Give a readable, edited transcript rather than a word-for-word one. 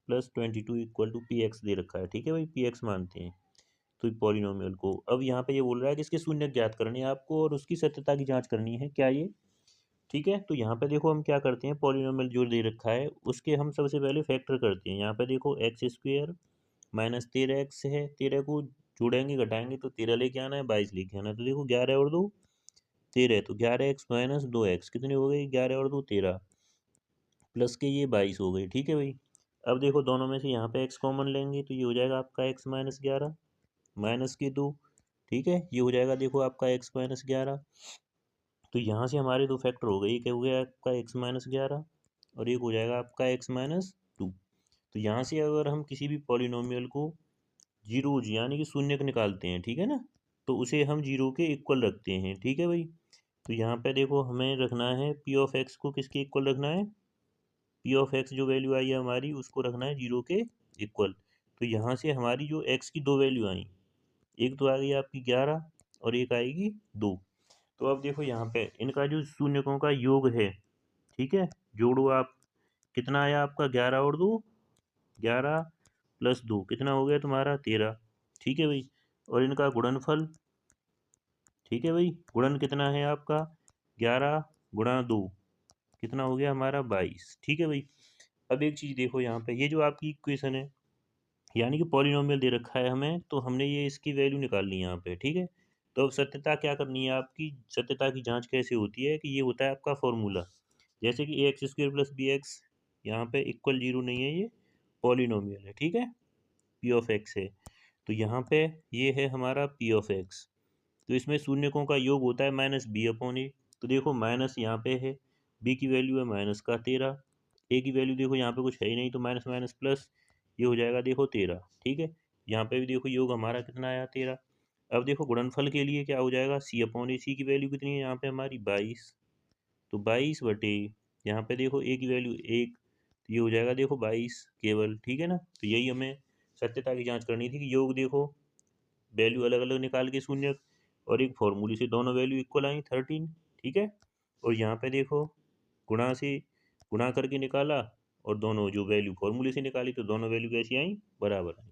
Plus 22 equal to P X दे रखा है, ठीक है भाई, पी एक्स मानते हैं तो पॉलिनोमियल को। अब यहाँ पे ये बोल रहा है कि इसके शून्य ज्ञात करने हैं आपको और उसकी सत्यता की जांच करनी है, क्या ये, ठीक है। तो यहाँ पे देखो हम क्या करते हैं, पॉलिनोमियल जो दे रखा है उसके हम सबसे पहले फैक्टर करते हैं। यहाँ पे देखो एक्स स्क्वेयर माइनस 13x है, 13 को जोड़ेंगे घटाएंगे तो 13 लेके आना है, 22 लेके आना है। तो देखो 11 और 2 13, तो 11x माइनस 2x कितने हो गए, 11 और 2 13, प्लस के ये 22 हो गई, ठीक है भाई। अब देखो दोनों में से यहाँ पे x कॉमन लेंगे तो ये हो जाएगा आपका x माइनस 11 माइनस के 2, ठीक है, ये हो जाएगा देखो आपका x माइनस 11। तो यहाँ से हमारे दो फैक्टर हो गए, एक हो गया आपका x माइनस 11 और एक हो जाएगा आपका x माइनस 2। तो यहाँ से अगर हम किसी भी पॉलिनोमियल को जीरो यानी कि शून्य को निकालते हैं, ठीक है ना, तो उसे हम जीरो के इक्वल रखते हैं, ठीक है भाई। तो यहाँ पे देखो हमें रखना है पी ऑफ एक्स को किसके इक्वल रखना है, पी ऑफ एक्स जो वैल्यू आई है हमारी उसको रखना है जीरो के इक्वल। तो यहाँ से हमारी जो एक्स की दो वैल्यू आई, एक तो आ गई आपकी 11 और एक आएगी 2। तो अब देखो यहाँ पे इनका जो शून्यकों का योग है, ठीक है, जोड़ो आप, कितना आया आपका 11 और 2, 11 प्लस 2 कितना हो गया तुम्हारा 13, ठीक है भाई। और इनका गुणनफल, ठीक है भाई, गुणन कितना है आपका 11 गुणा 2 कितना हो गया हमारा 22, ठीक है भाई। अब एक चीज़ देखो यहाँ पे, ये जो आपकी इक्वेशन है यानी कि पॉलिनोमियल दे रखा है हमें, तो हमने ये इसकी वैल्यू निकालनी है यहाँ पे, ठीक है। तो अब सत्यता क्या करनी है आपकी, सत्यता की जांच कैसे होती है कि ये होता है आपका फॉर्मूला, जैसे कि A X square plus B X यहाँ पे इक्वल जीरो नहीं है, ये पॉलिनोमियल है, ठीक है, पी ऑफ एक्स है। तो यहाँ पे ये है हमारा पी ऑफ एक्स, तो इसमें शून्यकों का योग होता है माइनस बी अपॉन ए। तो देखो माइनस यहाँ पे है, बी की वैल्यू है माइनस का 13, ए की वैल्यू देखो यहाँ पे कुछ है ही नहीं तो माइनस माइनस प्लस, ये हो जाएगा देखो 13, ठीक है। यहाँ पे भी देखो योग हमारा कितना आया 13। अब देखो गुणनफल के लिए क्या हो जाएगा, सी अपॉन ए, सी की वैल्यू कितनी है यहाँ पे हमारी 22, तो 22 बटे यहाँ पे देखो ए की वैल्यू 1, तो ये हो जाएगा देखो 22 केवल, ठीक है ना। तो यही हमें सत्यता की जांच करनी थी कि योग देखो वैल्यू अलग अलग निकाल के शून्य और एक फॉर्मूले से दोनों वैल्यू इक्वल आई 13, ठीक है। और यहाँ पे देखो गुणा से गुणा करके निकाला और दोनों जो वैल्यू फॉर्मूले से निकाली तो दोनों वैल्यू कैसी आई, बराबर आई।